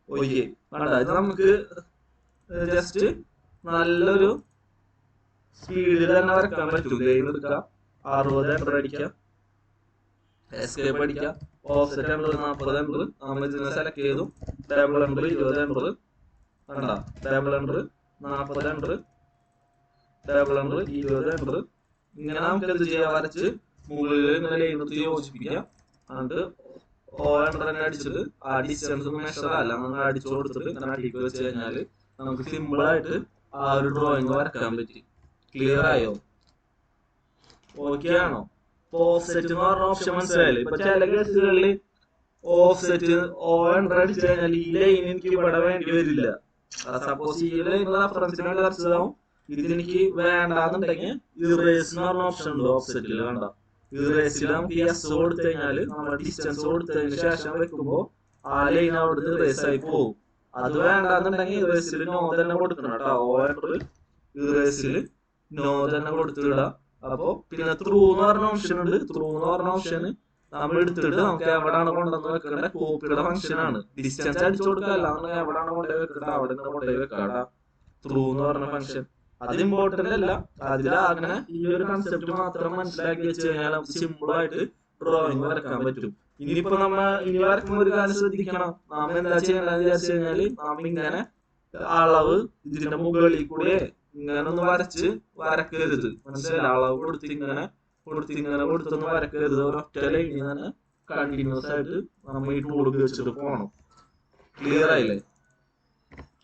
ഓക്കെ, വേണ്ട ഇത് നമുക്ക് ജസ്റ്റ് നല്ലൊരു സ്പീഡിൽ തന്നെ വരക്കാൻ പറ്റും. ലൈൻ എടുക്കാം, 60 എൻ്റർ അടിക്കാം, എസ്കേപ്പ് അടിക്കാം, ഓഫ് സെറ്റ് എൻ്റർ 40 എൻ്റർ. നമ്മൾ ഇതിനെ സെലക്ട് ചെയ്തു, ഡബിൾ എൻ്റർ 20 എൻ്റർ. വേണ്ട, double enter 40 enter, double enter 20 enter. ഇങ്ങനെ നമുക്ക് എന്ത് ചെയ്യാം, വരച്ച് മുകളിൽ ഇങ്ങനെ ലൈൻ എടുത്ത് യോജിപ്പിക്കാം. എന്നിട്ട് ഓ എൻ്റർ തന്നെ അടിച്ചിട്ട് ആ ഡിസ്റ്റൻസ് മെഷർ അല്ല നമ്മൾ അടിച്ചു കൊടുത്തിട്ട് ഇങ്ങനെ അടിക്ക് വെച്ച് കഴിഞ്ഞാൽ നമുക്ക് സിമ്പിൾ ആയിട്ട് ആ ഒരു ഡ്രോയിങ് വരക്കാൻ പറ്റി. ക്ലിയർ ആയോ? ഓക്കെ ആണോ? ഓഫ് സെറ്റ് എന്ന് പറഞ്ഞ ഓപ്ഷൻ മനസ്സിലായില്ലേ? ഇപ്പൊ ചില കേസുകളിൽ ഓഫ് സെറ്റ് ഓ എൻ്റർ അടിച്ചു കഴിഞ്ഞാൽ ഈ ലൈൻ എനിക്ക് ഇവിടെ വേണ്ടി വരില്ല. സപ്പോസ് ഈ ലൈൻ റെഫറൻസിന് വേണ്ടി വരച്ചതാവും, ഇതെനിക്ക് വേണ്ടാന്നുണ്ടെങ്കിൽ ഇറേസ് എന്ന് പറഞ്ഞ ഓപ്ഷൻ ഉണ്ട് ഓഫ് സെറ്റിൽ. വേണ്ട, ഇറേസിൽ നമുക്ക് എസ് കൊടുത്തു കഴിഞ്ഞാൽ നമ്മൾ ഡിസ്റ്റൻസ് കൊടുത്തതിന് ശേഷം വെക്കുമ്പോൾ ആ ലൈൻ അവിടുന്ന് ഇറേസ് ആയി പോകും. അത് വേണ്ടാന്നുണ്ടെങ്കിൽ ഇറേസിൽ നോ തന്നെ കൊടുക്കണം കേട്ടോ. ഓ എൻ്റർ ഇറേസിൽ നോ തന്നെ കൊടുത്തിടാം. അപ്പൊ പിന്നെ ത്രൂ എന്ന് പറഞ്ഞ ഓപ്ഷൻ ഉണ്ട്. ത്രൂ എന്ന് പറഞ്ഞ ഓപ്ഷന് നമ്മൾ എടുത്തിട്ട് നമുക്ക് എവിടെയാണ് കൊണ്ടുവന്ന് വെക്കേണ്ട കോപ്പിയുടെ ഫംഗ്ഷൻ ആണ്. ഡിസ്റ്റൻസ് അടിച്ചു കൊടുക്കല്ല, നമ്മൾ എവിടെയാണ് കൊണ്ടുപോയി വെക്കേണ്ടത് അവിടെ നിന്ന് കൊണ്ടുപോയി വെക്കാടാ. ത്രൂ എന്ന് പറഞ്ഞ ഫംഗ്ഷൻ അത് ഇമ്പോർട്ടന്റ് അല്ല. അതിലാകെ ഈ ഒരു കൺസെപ്റ്റ് മാത്രം മനസ്സിലാക്കി വെച്ച് കഴിഞ്ഞാൽ നമുക്ക് സിമ്പിൾ ആയിട്ട് ഡ്രോയിങ് വരക്കാൻ പറ്റും. ഇനിയിപ്പോ ഇനി വരക്കുമ്പോൾ ഒരു കാര്യം ശ്രദ്ധിക്കണം. നാം എന്താ ചെയ്യണമെന്ന് വിചാരിച്ചു കഴിഞ്ഞാല് നാം ഇങ്ങനെ അളവ് ഇതിന്റെ മുകളിൽ കൂടെ ഇങ്ങനെ ഒന്ന് വരക്കരുത്. മനസ്സിലായില്ല? അളവ് കൊടുത്തൊന്നും വരക്കരുത്. ഒരൊറ്റ ലൈനിൽ തന്നെ കണ്ടിന്യൂസ് ആയിട്ട് നമ്മൾ ഈ ടൂൾ ഉപയോഗിച്ചിട്ട് പോകണം. ക്ലിയർ ആയില്ലേ?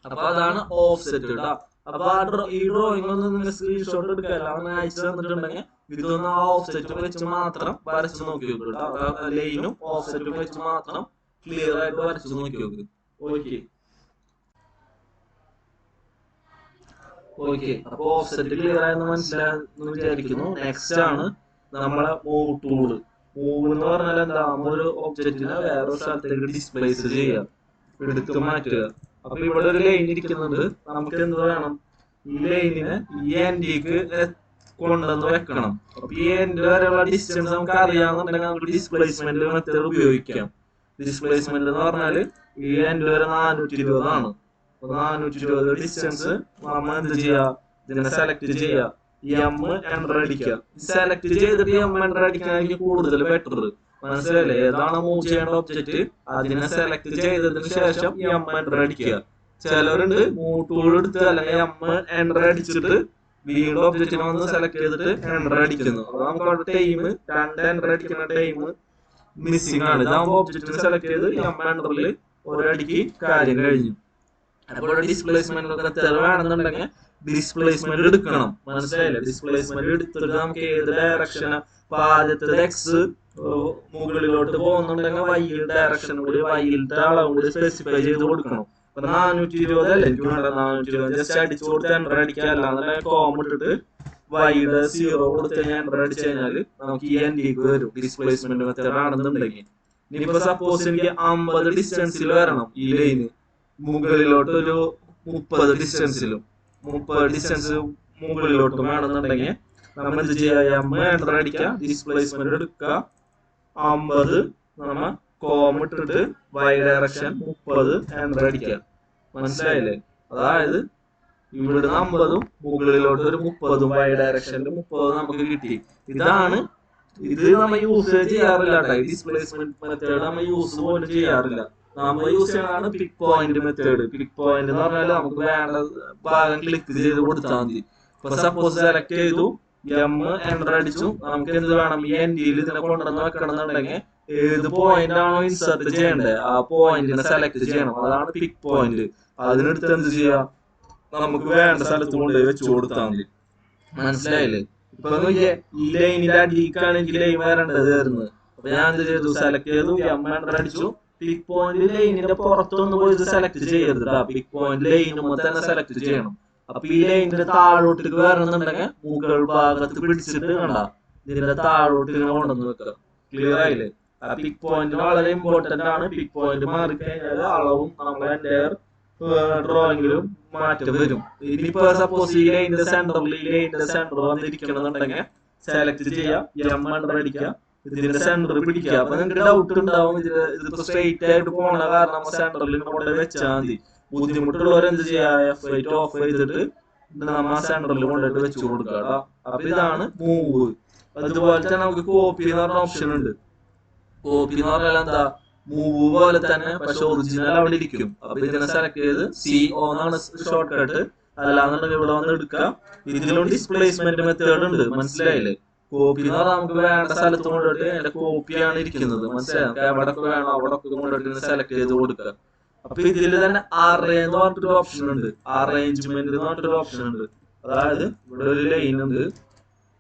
അപ്പൊ അതാണ് ഓഫ് സെറ്റ് കേട്ടോ. അപ്പൊ ഈ ഡ്രോയിങ് ഒന്ന് നിങ്ങൾ സ്ക്രീൻഷോട്ട് എടുക്കുക, എല്ലാം അയച്ചു തന്നിട്ടുണ്ടെങ്കിൽ ഇതൊന്ന് ആ ഓഫ്സെറ്റും വെച്ച് മാത്രം വരച്ച് നോക്കി നോക്കുക. ലൈനും ഓഫ്സെറ്റും വെച്ച് മാത്രം ക്ലിയർ ആയിട്ട് വരച്ച് നോക്കി നോക്ക്. ഓക്കെ, അപ്പൊ ഓഫ്സെറ്റ് ക്ലിയർ ആയെന്ന് മനസ്സിലായെന്ന് വിചാരിക്കുന്നു. നെക്സ്റ്റ് ആണ് നമ്മളെ മൂവ് ടൂള്. മൂവ് എന്ന് പറഞ്ഞാൽ എന്താ, ഒരു ഒബ്ജക്റ്റിനെ വേറൊരു സ്ഥലത്തേക്ക് ഡിസ്പ്ലേസ് ചെയ്യുക, എടുത്ത് മാറ്റുക. അപ്പൊ ഇവിടെ ഒരു ലൈൻ ഇരിക്കുന്നുണ്ട്, നമുക്ക് എന്ത് വേണം, ഈ ലൈനിനെ ഈ എൻഡിക്ക് കൊണ്ടുവന്ന് വെക്കണം. അപ്പൊ ഈ എൻഡ് വരെയുള്ള ഡിസ്റ്റൻസ് നമുക്ക് അറിയാമെന്നുണ്ടെങ്കിൽ നമുക്ക് ഡിസ്പ്ലേസ്മെന്റ് മെത്തേഡ് ഉപയോഗിക്കാം. ഡിസ്പ്ലേസ്മെന്റ് എന്ന് പറഞ്ഞാല് ഈ എൻഡ് വരെ 420 ആണ്. 420 ഡിസ്റ്റൻസ് നമ്മൾ എന്ത് ചെയ്യാ, ഇതിനെ സെലക്ട് ചെയ്യുക, എം എൻ്റർ അടിക്കുക. സെലക്ട് ചെയ്തിട്ട് എം എൻ്റർ അടിക്കാനായിരിക്കും കൂടുതൽ ബെറ്റർ. മനസ്സിലല്ലേ? ഏതാണ് മൂവ് ചെയ്യേണ്ട ഒബ്ജക്റ്റ് അതിനെ സെലക്ട് ചെയ്തതിന് ശേഷം എം എൻ്റർ അടിക്കുക. ചിലരുണ്ട് മൂവ് ടൂൾ എടുത്ത് അല്ലെങ്കിൽ എം എൻ്റർ അടിച്ചിട്ട് വീണ്ടും ഒബ്ജക്റ്റിനെ വന്ന് സെലക്ട് ചെയ്തിട്ട് എൻ്റർ അടിക്കുന്നു. അപ്പൊ നമുക്ക് അവിടെ ടൈം, 2 എൻ്റർ അടിക്കുന്ന ടൈം മിസ്സിംഗ് ആണ്. ഇതാകുമ്പോൾ ഒബ്ജക്റ്റിനെ സെലക്ട് ചെയ്ത് എം എൻ്ററിൽ ഒരടിക്ക് കാര്യം കഴിഞ്ഞു. അപ്പോൾ ഡിസ്പ്ലേസ്മെന്റ് വേണമെന്നുണ്ടെങ്കിൽ ഡിസ്പ്ലേസ്മെന്റ് എടുക്കണം. മനസ്സിലായില്ലേ? ഡിസ്പ്ലേസ്മെന്റ് എടുത്തിട്ട് നമുക്ക് ഏത് ഡയറക്ഷന്, ആദ്യത്തെ എക്സ് മുകളിലോട്ട് പോകുന്നുണ്ടെങ്കിൽ വൈയുടെ ഡയറക്ഷൻ കൂടി, വൈയിലത്തെ അളവും കൂടി സ്പെസിഫൈ ചെയ്ത് കൊടുക്കണം. അപ്പൊ 420 അല്ലേ എനിക്ക് വേണ്ട, 420 ജസ്റ്റ് അടിച്ചു കൊടുത്ത് എൻ്റർ അടിക്കുക. അല്ലാതെ കോം ഇട്ടിട്ട് വൈയുടെ 0 കൊടുത്ത് കഴിഞ്ഞാൽ എൻ്റർ അടിച്ചു കഴിഞ്ഞാൽ നമുക്ക് ഈ എൻഡിക്ക് വരും ഡിസ്പ്ലേസ്മെന്റ് മെത്തേഡ് ആണെന്നുണ്ടെങ്കിൽ. ഇനിയിപ്പോ സപ്പോസ് എനിക്ക് 50 ഡിസ്റ്റൻസിൽ വരണം ഈ ലൈന്, മുകളിലോട്ട് ഒരു 30 ഡിസ്റ്റൻസിലും 30 ഡിസ്റ്റൻസ് മുകളിലോട്ടും വേണമെന്നുണ്ടെങ്കിൽ നമ്മൾ എന്ത് ചെയ്യുക, എം എൻ്റർ അടിക്കുക, ഡിസ്പ്ലേസ്മെന്റ് എടുക്കുക, 50 നമ്മ കോം ഇട്ടിട്ട് വൈ ഡയറക്ഷൻ 30 എൻ്റർ അടിക്കുക. മനസ്സിലായില്ലേ? അതായത് ഇവിടുന്ന് 50ഉം മുകളിലോട്ട് ഒരു 30ഉം വൈ ഡയറക്ഷനിൽ 30 നമുക്ക് കിട്ടി. ഇത് നമ്മൾ യൂസ് ചെയ്യാറില്ല കേട്ടോ. ഡിസ്പ്ലേസ്മെന്റ് മെത്തേഡ് നമ്മൾ യൂസ് പോലും ചെയ്യാറില്ല. നമ്മൾ യൂസ് ചെയ്യണതാണ് pick point method. Pick point എന്ന് പറഞ്ഞാൽ നമുക്ക് വേണ്ട ഭാഗം ക്ലിക്ക് ചെയ്ത് കൊടുത്താൽ മതി. ഇപ്പൊ സപ്പോസ് സെലക്ട് ചെയ്തു, എം എൻ്റർ അടിച്ചു, നമുക്ക് എന്ത് വേണം, ഈ എൻഡിയിൽ ഇതിനെ കൊണ്ടുവന്ന് വെക്കണം എന്നുണ്ടെങ്കിൽ ഏത് പോയിന്റ് ആണോ ഇൻസർട്ട് ചെയ്യേണ്ടത് ആ പോയിന്റിനെ സെലക്ട് ചെയ്യണം. അതാണ് പിക് പോയിന്റ്. അതിനെടുത്ത് എന്ത് ചെയ്യാം, നമുക്ക് വേണ്ട സ്ഥലത്ത് കൊണ്ടുപോയി വെച്ചു കൊടുത്താൽ മതി. മനസ്സിലായില്ലേ? ഇപ്പൊ ഈ ലൈനിന്റെ അടിക്കാണെങ്കിൽ ലൈൻ വരേണ്ടത് വരുന്നത്. അപ്പൊ ഞാൻ എന്ത് ചെയ്തു, സെലക്ട് ചെയ്തു, എം എൻ്റർ അടിച്ചു. പിക് പോയിന്റ് ലൈനിന്റെ പുറത്തൊന്നും പോയി ഇത് സെലക്ട് ചെയ്യരുത്. പിക് പോയിന്റ് ലൈനുമ്പോൾ തന്നെ സെലക്ട് ചെയ്യണം. അപ്പൊ ഈ ലൈനിന്റെ താഴോട്ടേക്ക് വരണമെന്നുണ്ടെങ്കിൽ മുകൾ ഭാഗത്ത് പിടിച്ചിട്ട് കണ്ട ഇതിന്റെ താഴോട്ട് ഇങ്ങനെ കൊണ്ടുവന്ന് വെക്കുക. ക്ലിയർ ആയില്ലേ? ആ പിക് പോയിന്റ് വളരെ ഇമ്പോർട്ടന്റ് ആണ്. പിക് പോയിന്റ് മാറിക്കഴിഞ്ഞാൽ അളവും നമ്മളെ ഡ്രോയിങ്ങിലും മാറ്റം വരും. ഇനിയിപ്പോ സപ്പോസ് ഈ ലൈനിന്റെ സെന്റർ വന്നിരിക്കണമെന്നുണ്ടെങ്കിൽ സെലക്ട് ചെയ്യാം, എം എൻ്റർ അടിക്കുക, ഇതിന്റെ സെന്റർ പിടിക്കുക. അപ്പൊ നിങ്ങൾക്ക് ഡൗട്ട് ഉണ്ടാവും, ഇതിപ്പോ സ്ട്രെയിറ്റ് ആയിട്ട് പോണ കാരണം നമ്മൾ സെന്ററിൽ കൊണ്ടുപോയി വെച്ചാൽ മതി. ബുദ്ധിമുട്ടുള്ളവർ എന്ത് ചെയ്യാ, F8 ഓഫ് ചെയ്തിട്ട് നമ്മൾ സെന്ററിൽ കൊണ്ടുപോയിട്ട് വെച്ചു കൊടുക്കുക. അപ്പൊ ഇതാണ് മൂവ്. അതുപോലെ തന്നെ നമുക്ക് കോപ്പി എന്ന് പറഞ്ഞ ഓപ്ഷൻ ഉണ്ട്. കോപ്പി എന്ന് പറഞ്ഞാൽ എന്താ, മൂവ് പോലെ തന്നെ പക്ഷെ ഒറിജിനൽ അവിടെ ഇരിക്കും. അപ്പൊ ഇതിനെ സെലക്ട് ചെയ്ത് CO എന്നാണ് ഷോർട്ട് കട്ട്, അല്ലാന്നുണ്ടെങ്കിൽ ഇവിടെ വന്ന് എടുക്കുക. ഇതിലും ഡിസ്പ്ലേസ്മെന്റ് മെത്തേഡ് ഉണ്ട്. മനസ്സിലായില്ലേ? കോപ്പി എന്ന് പറഞ്ഞാൽ നമുക്ക് വേണ്ട സ്ഥലത്ത് കൊണ്ടുപോയിട്ട് അതിന്റെ കോപ്പിയാണ് ഇരിക്കുന്നത്. മനസ്സിലായി? നമുക്ക് എവിടൊക്കെ വേണോ അവിടെ കൊണ്ടുപോയിട്ട് സെലക്ട് ചെയ്ത് കൊടുക്കുക. അപ്പൊ ഇതിൽ തന്നെ അറേ എന്ന് പറഞ്ഞിട്ടൊരു ഓപ്ഷൻ ഉണ്ട്, അറേഞ്ച്മെന്റ് എന്ന് പറഞ്ഞിട്ടൊരു ഓപ്ഷൻ ഉണ്ട്. അതായത് ഇവിടെ ഒരു ലൈൻ ഉണ്ട്,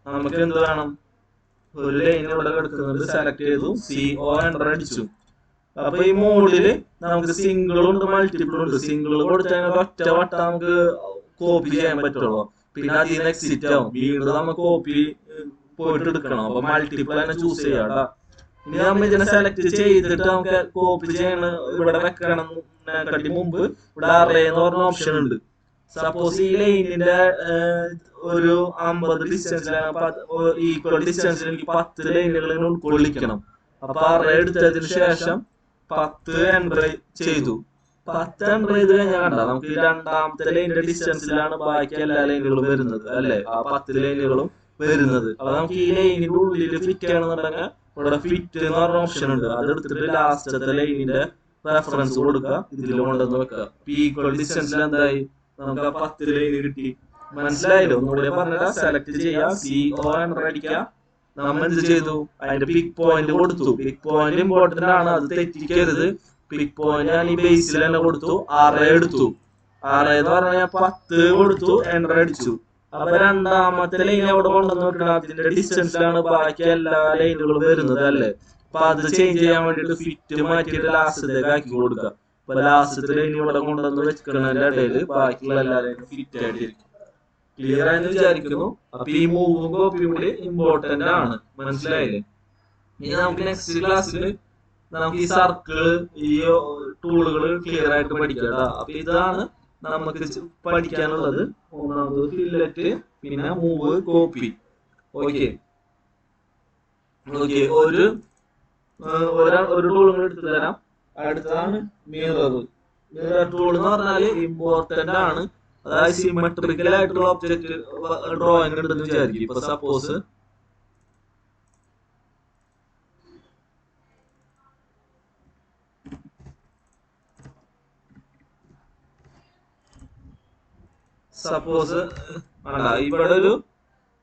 നമുക്ക് എന്ത് വേണം, ഒരു ലൈൻ ഇവിടെ എടുക്കുന്നുണ്ട്, സെലക്ട് ചെയ്തു, CO എൻ്റർ അടിച്ചു. അപ്പൊ ഈ മോഡില് നമുക്ക് സിംഗിളും ഉണ്ട് മൾട്ടിപ്പിളും ഉണ്ട്. സിംഗിൾ കൊടുത്താൽ ഒറ്റ വട്ടം നമുക്ക് കോപ്പി ചെയ്യാൻ പറ്റുള്ളൂ. പിന്നെ അതിൽ നിന്ന് എക്സിറ്റ് ആവും, വീണ്ടും നമുക്ക് കോപ്പി പോയിട്ട് എടുക്കണം. അപ്പൊ മൾട്ടിപ്പിൾ തന്നെ ചൂസ് ചെയ്യാം. ഇനി നമ്മൾ ഇതിനെ സെലക്ട് ചെയ്തിട്ട് നമുക്ക് കോപ്പി ചെയ്യണ ഇവിടെ വെക്കണം മുമ്പ് ഇവിടെ അറേ എന്ന് പറഞ്ഞ ഓപ്ഷൻ ഉണ്ട്. സപ്പോസ് ഈ ലൈനിന്റെ ഒരു 50 ഡിസ്റ്റൻസിലാണ്, ഈക്വൽ ഡിസ്റ്റൻസിൽ എനിക്ക് 10 ലൈനുകളിൽ ഉൾക്കൊള്ളിക്കണം. അപ്പൊ അറേ എടുത്തതിന് ശേഷം 10 എൻ്റർ ചെയ്തു. 10 എൻ്റർ ചെയ്ത് കഴിഞ്ഞാൽ കണ്ട നമുക്ക് ഈ രണ്ടാമത്തെ ലൈനിന്റെ ഡിസ്റ്റൻസിലാണ് ബാക്കി എല്ലാ ലൈനുകളും വരുന്നത്, അല്ലെ? ആ 10 ലൈനുകളും വരുന്നത്. അപ്പൊ നമുക്ക് ഈ ലൈനിന്റെ ഉള്ളിൽ ഫിറ്റ് ചെയ്യണമെന്നുണ്ടെങ്കിൽ ഇവിടെ ഫിറ്റ് എന്ന് പറഞ്ഞ ഓപ്ഷൻ ഉണ്ട്. അതെടുത്തിട്ട് ലാസ്റ്റത്തെ ലൈനിന്റെ റെഫറൻസ് കൊടുക്കുക, ഇതിൽ കൊണ്ടുവന്ന് വെക്കുക. ഈക്വൽ ഡിസ്റ്റൻസിൽ എന്തായി, നമുക്ക് ആ 10 ലൈന് കിട്ടി. മനസ്സിലായല്ലോ? ഒന്നുകൂടെ പറഞ്ഞാൽ സെലക്ട് ചെയ്യുക, CO എൻ്റർ അടിക്കുക. നമ്മൾ എന്ത് ചെയ്തു, അതിന്റെ പിക് പോയിന്റ് കൊടുത്തു. പിക് പോയിന്റ് ഇമ്പോർട്ടന്റ് ആണ്, അത് തെറ്റിക്കരുത്. പിക് പോയിന്റ് ഞാൻ ഈ ബേസിൽ തന്നെ കൊടുത്തു, അറേ എടുത്തു. 6 എന്ന് പറഞ്ഞാൽ 10 കൊടുത്തു, എൻ്റർ അടിച്ചു. അപ്പൊ രണ്ടാമത്തെ ലൈൻ എവിടെ കൊണ്ടുവന്ന് വെക്കണം? അതിന്റെ ഡിസ്റ്റൻസിലാണ് ബാക്കി എല്ലാ ലൈനുകളും വരുന്നത് അല്ലേ. അപ്പൊ അത് ചേഞ്ച് ചെയ്യാൻ വേണ്ടിട്ട് ഫിറ്റ് മാറ്റിയിട്ട് ലാസ്റ്റത്തേക്ക് ആക്കി കൊടുക്കുക. അപ്പൊ ലാസ്റ്റത്തെ ലൈൻ ഇവിടെ കൊണ്ടുവന്ന് വെക്കുന്നതിന്റെ ഇടയിൽ ബാക്കിയുള്ള എല്ലാ ലൈനും ഫിറ്റ് ആയിട്ടിരിക്കും. ക്ലിയർ ആയെന്ന് വിചാരിക്കുന്നു. അപ്പൊ ഈ മൂവും കോപ്പിയും കൂടി ഇമ്പോർട്ടന്റ് ആണ്, മനസ്സിലായില്ലേ? ഇനി നമുക്ക് നെക്സ്റ്റ് ക്ലാസ്സിൽ നമുക്ക് ഈ സർക്കിള്, ഈ ടൂളുകൾ ക്ലിയർ ആയിട്ട് പഠിക്കാം. അപ്പൊ ഇതാണ് നമുക്ക് പഠിക്കാനുള്ളത്. ഒന്നാമത് ഫില്ലറ്റ്, പിന്നെ മൂവ്, കോപ്പി. ഓക്കെ ഓക്കെ, ഒരു ടൂൾ എടുത്തു തരാം. അടുത്തതാണ് മിറർ. മിറർ ടൂൾ എന്ന് പറഞ്ഞാല് ഇമ്പോർട്ടന്റ് ആണ്. അതായത് സിമെട്രിക്കൽ ആയിട്ടുള്ള ഒബ്ജക്റ്റ് ഡ്രോയിങ് ഉണ്ടെന്ന് വിചാരിക്കും. ഇപ്പൊ സപ്പോസ് ഇവിടെ ഒരു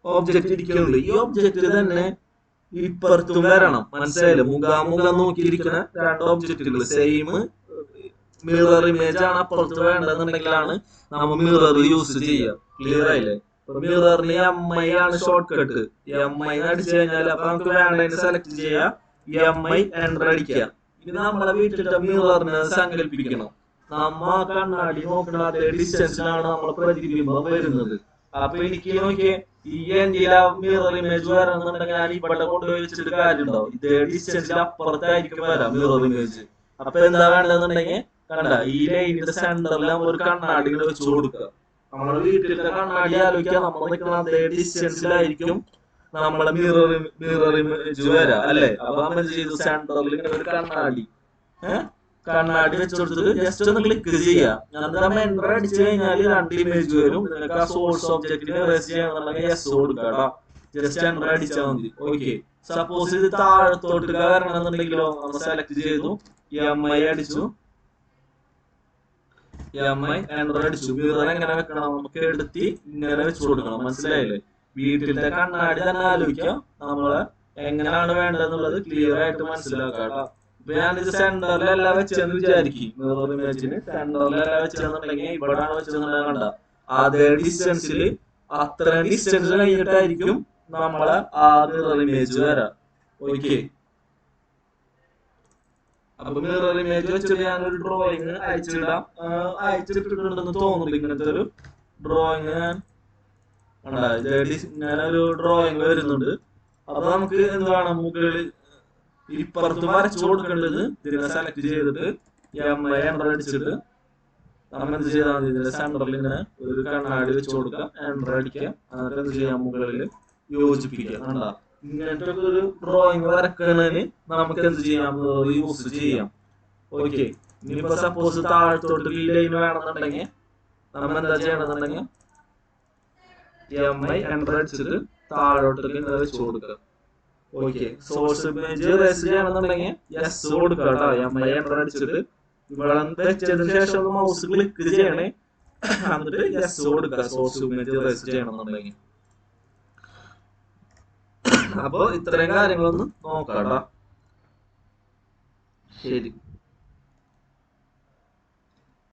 ഒബ്ജക്റ്റ് ഇരിക്കുന്നുണ്ട്. ഈ ഒബ്ജക്റ്റ് തന്നെ ഇപ്പുറത്തും വരണം, മനസ്സിലായില്ലേ? മുഖാമുഖം നോക്കിയിരിക്കുന്ന രണ്ട് ഒബ്ജക്റ്റുകൾ സെയിം മിറർ ഇമേജ് ആണ് അപ്പുറത്ത് വേണ്ടതെന്നുണ്ടെങ്കിലാണ് നമ്മൾ മിറർ യൂസ് ചെയ്യുക. ക്ലിയർ ആയില്ലേ? മിററിന് MI ആണ് ഷോർട്ട് കട്ട്. MI അടിച്ചു കഴിഞ്ഞാൽ അപ്പൊ നമുക്ക് വേണ്ടതിന് സെലക്ട് ചെയ്യാം, MI എൻ്റർ അടിക്കുക. ഇത് നമ്മളെ വീട്ടിലെ മിററിനെ സങ്കല്പിക്കണം. നമ്മ കണ്ണാടി നോക്കുന്ന അതേ ഡിസ്റ്റൻസിലാണ് നമ്മളെ പ്രതിബിംബം വരുന്നത്. അപ്പൊ എനിക്ക് നോക്കിയേ, ഈ എന്തിലാ മിറർ ഇമേജ് വരണമെന്നുണ്ടെങ്കിൽ ഞാൻ ഇവിടെ കൊണ്ടുപോയി വെച്ചിട്ട് കാര്യമുണ്ടോ? ഇതേ ഡിസ്റ്റൻസിൽ അപ്പുറത്തായിരിക്കും വരാം മിറർ ഇമേജ്. അപ്പൊ എന്താ വേണ്ടതെന്നുണ്ടെങ്കിൽ കണ്ട, ഈ ലൈനിന്റെ സെന്ററിൽ ഒരു കണ്ണാടി വെച്ചു കൊടുക്കുക. നമ്മുടെ വീട്ടിലത്തെ കണ്ണാടി ആലോചിക്കുക, നമ്മൾ നിൽക്കുന്ന അതേ ഡിസ്റ്റൻസിലായിരിക്കും നമ്മളെ മിറർ ഇമേജ് വരാം അല്ലെ. അപ്പൊ നമ്മൾ എന്ത് ചെയ്തു? സെന്ററിൽ ഇങ്ങനെ ഒരു കണ്ണാടി വെച്ച് കൊടുത്തിട്ട് ജസ്റ്റ് ഒന്ന് ക്ലിക്ക് ചെയ്യാം. നമ്മൾ എൻ്റർ അടിച്ചു കഴിഞ്ഞാൽ രണ്ട് ഇമേജ് വരും. നിങ്ങൾക്ക് ആ സോഴ്സ് ഒബ്ജക്റ്റിന് എറേസ് ചെയ്യാന്നുണ്ടെങ്കിൽ യെസ് കൊടുക്കുക. ജസ്റ്റ് എൻ്റർ അടിച്ചാൽ മതി. ഓക്കെ, സപ്പോസ് ഇത് താഴത്തോട്ട് വരണമെന്നുണ്ടെങ്കിലോ നമ്മൾ സെലക്ട് ചെയ്തു, MI അടിച്ചു, MI എൻ്റർ അടിച്ചു. മിറർ എങ്ങനെ വെക്കണം? നമുക്ക് എടുത്തി ഇങ്ങനെ വെച്ചു കൊടുക്കണം, മനസ്സിലായില്ലേ? വീട്ടിലത്തെ കണ്ണാടി തന്നെ ആലോചിക്കാം, നമ്മള് എങ്ങനെയാണ് വേണ്ടതെന്നുള്ളത് ക്ലിയർ ആയിട്ട് മനസ്സിലാക്കാം. ഇപ്പൊ ഞാനിത് സെന്ററിലല്ല വെച്ചെന്ന് വിചാരിക്കും. മിറർ ഇമേജിന് സെന്ററിലല്ല വെച്ചെന്നുണ്ടെങ്കിൽ ഇവിടാണ് വെച്ചെന്നുണ്ടെങ്കിൽ കണ്ട അതേ ഡിസ്റ്റൻസിൽ അത്രയും ഡിസ്റ്റൻസ് കഴിഞ്ഞിട്ടായിരിക്കും നമ്മളെ ആ മിറർ ഇമേജ് വരാം. ഓക്കെ, അപ്പൊ മിറർ ഇമേജ് വെച്ചിട്ട് ഞാനൊരു ഡ്രോയിങ് അയച്ചിട്ടുണ്ടെന്ന് തോന്നുന്നു. ഇങ്ങനത്തെ ഒരു ഡ്രോയിങ് ഞാനൊരു ഡ്രോയിങ് വരുന്നുണ്ട്. അപ്പൊ നമുക്ക് എന്ത് വേണം? മുകളിൽ ഇപ്പുറത്ത് വരച്ചു കൊടുക്കേണ്ടത് ഇതിനെ സെലക്ട് ചെയ്തിട്ട് MI എൻ്റർ അടിച്ചിട്ട് നമ്മൾ എന്ത് ചെയ്താൽ മതി? ഇതിന്റെ സെന്ററിൽ ഇങ്ങനെ ഒരു കണ്ണാടി വെച്ച് കൊടുക്കുക, എൻ്റർ അടിക്കുക. എന്നിട്ട് എന്ത് ചെയ്യാം? മുകളിൽ യോജിപ്പിക്കുക. കണ്ട, ഇങ്ങനത്തെ ഒരു ഡ്രോയിങ് വരക്കുന്നതിന് നമുക്ക് എന്ത് ചെയ്യാം? യൂസ് ചെയ്യാം. ഓക്കെ, ഇനിയിപ്പോ സപ്പോസ് താഴത്തോട്ട് ഈ ലൈൻ വേണമെന്നുണ്ടെങ്കിൽ നമ്മൾ എന്താ ചെയ്യണമെന്നുണ്ടെങ്കിൽ MI എൻ്റർ അടിച്ചിട്ട് താഴോട്ടേക്ക് ഇങ്ങനെ വെച്ച് കൊടുക്കുക. ഓക്കെ, സോഴ്സ് ഇമേജ് റേസ് ചെയ്യണമെന്നുണ്ടെങ്കിൽ യെസ് കൊടുക്കുക. MI എൻ്റർ അടിച്ചിട്ട് ഇവിടെ വെച്ചതിന് ശേഷം മൗസ് ക്ലിക്ക് ചെയ്യണേ, എന്നിട്ട് യെസ് കൊടുക്കുക സോഴ്സ് ഇമേജ് റേസ് ചെയ്യണമെന്നുണ്ടെങ്കിൽ. അപ്പൊ ഇത്രയും കാര്യങ്ങളൊന്ന് നോക്കാം. ശരി.